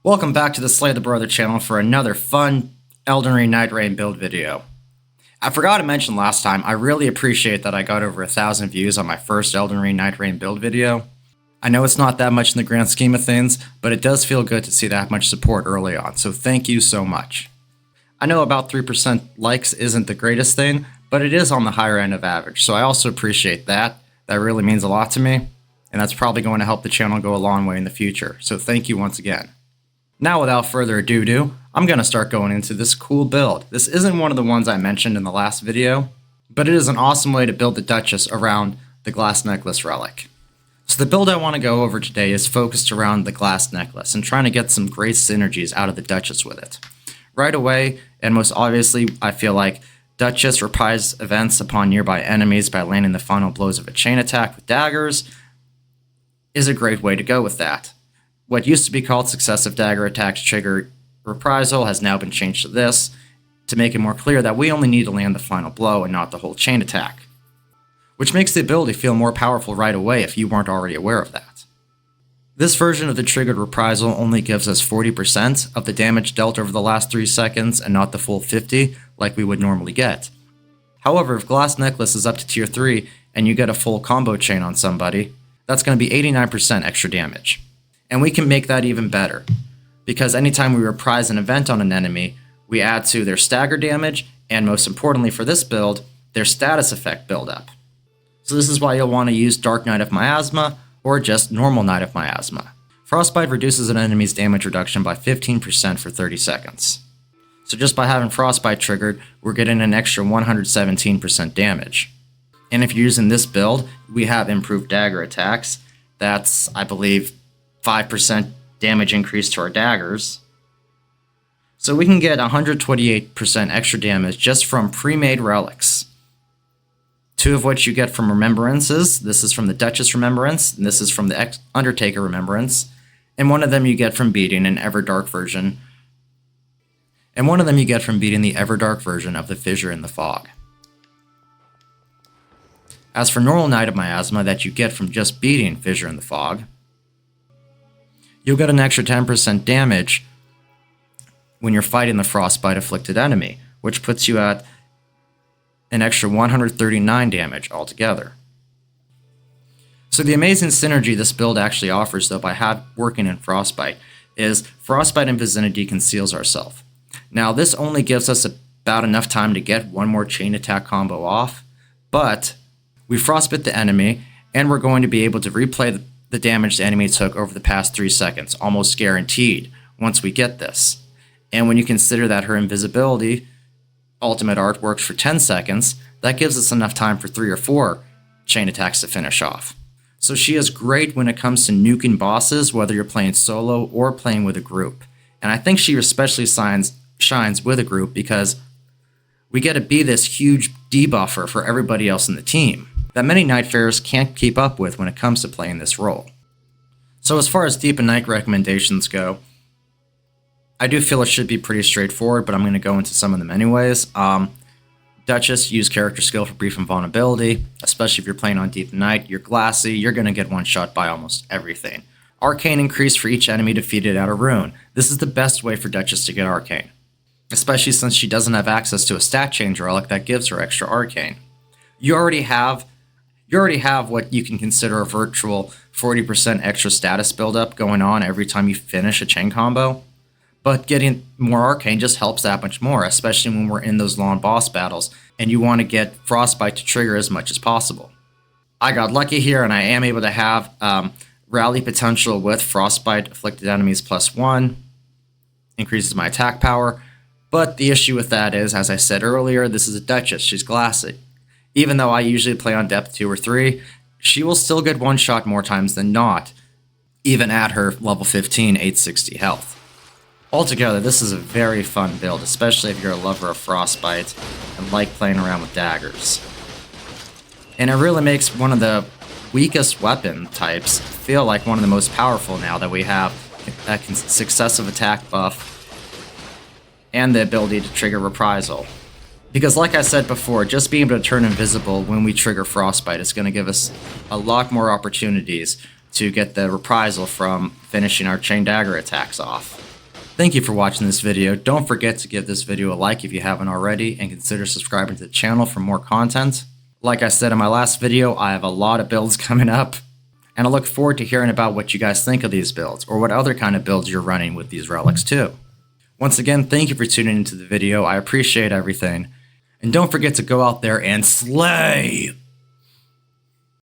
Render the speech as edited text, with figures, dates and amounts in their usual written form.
Welcome back to the Slay the Brother channel for another fun Elden Ring Night Rain build video. I forgot to mention last time, I really appreciate that I got over 1,000 views on my first Elden Ring Night Rain build video. I know it's not that much in the grand scheme of things, but it does feel good to see that much support early on, so thank you so much. I know about 3% likes isn't the greatest thing, but it is on the higher end of average, so I also appreciate that. That really means a lot to me, and that's probably going to help the channel go a long way in the future, so thank you once again. Now, without further ado, I'm going to start going into this cool build. This isn't one of the ones I mentioned in the last video, but it is an awesome way to build the Duchess around the glass necklace relic. So the build I want to go over today is focused around the glass necklace and trying to get some great synergies out of the Duchess with it. Right away, and most obviously, I feel like Duchess reprised events upon nearby enemies by landing the final blows of a chain attack with daggers is a great way to go with that. What used to be called successive dagger attacks trigger reprisal has now been changed to this, to make it more clear that we only need to land the final blow and not the whole chain attack, which makes the ability feel more powerful right away if you weren't already aware of that. This version of the triggered reprisal only gives us 40% of the damage dealt over the last 3 seconds and not the full 50 like we would normally get. However, if Glass Necklace is up to tier 3 and you get a full combo chain on somebody, that's going to be 89% extra damage. And we can make that even better, because anytime we reprise an event on an enemy, we add to their stagger damage, and most importantly for this build, their status effect buildup. So this is why you'll want to use Dark Knight of Miasma, or just normal Knight of Miasma. Frostbite reduces an enemy's damage reduction by 15% for 30 seconds. So just by having Frostbite triggered, we're getting an extra 117% damage. And if you're using this build, we have improved dagger attacks. That's, I believe, 5% damage increase to our daggers. So we can get 128% extra damage just from pre-made relics. 2 of which you get from remembrances. This is from the Duchess remembrance, and this is from the Undertaker remembrance. And one of them you get from beating an Everdark version. And one of them you get from beating the Everdark version of the Fissure in the Fog. As for normal Knight of Miasma that you get from just beating Fissure in the Fog, you'll get an extra 10% damage when you're fighting the Frostbite afflicted enemy, which puts you at an extra 139 damage altogether. So the amazing synergy this build actually offers, though, by working in Frostbite, is Frostbite and Vicinity conceals ourselves. Now, this only gives us about enough time to get one more chain attack combo off, but we Frostbite the enemy, and we're going to be able to replay the damage the enemy took over the past 3 seconds, almost guaranteed, once we get this. And when you consider that her invisibility ultimate art works for 10 seconds, that gives us enough time for 3 or 4 chain attacks to finish off. So she is great when it comes to nuking bosses, whether you're playing solo or playing with a group. And I think she especially shines with a group because we get to be this huge debuffer for everybody else in the team that many Nightfairers can't keep up with when it comes to playing this role. So as far as Deep and Night recommendations go, I do feel it should be pretty straightforward, but I'm going to go into some of them anyways. Duchess, use character skill for brief invulnerability, especially if you're playing on Deep and Night. You're glassy, you're going to get one-shot by almost everything. Arcane increase for each enemy defeated at a rune. This is the best way for Duchess to get Arcane, especially since she doesn't have access to a stat change relic that gives her extra Arcane. You already have what you can consider a virtual 40% extra status buildup going on every time you finish a chain combo, but getting more Arcane just helps that much more, especially when we're in those long boss battles and you want to get Frostbite to trigger as much as possible. I got lucky here and I am able to have rally potential with Frostbite afflicted enemies +1, increases my attack power, but the issue with that is, as I said earlier, this is a Duchess, she's glassy. Even though I usually play on depth 2 or 3, she will still get one-shot more times than not, even at her level 15, 860 health. Altogether, this is a very fun build, especially if you're a lover of Frostbite and like playing around with daggers. And it really makes one of the weakest weapon types feel like one of the most powerful now that we have a successive attack buff and the ability to trigger reprisal. Because like I said before, just being able to turn invisible when we trigger Frostbite is going to give us a lot more opportunities to get the reprisal from finishing our chain dagger attacks off. Thank you for watching this video. Don't forget to give this video a like if you haven't already, and consider subscribing to the channel for more content. Like I said in my last video, I have a lot of builds coming up, and I look forward to hearing about what you guys think of these builds, or what other kind of builds you're running with these relics too. Once again, thank you for tuning into the video. I appreciate everything. And don't forget to go out there and slay!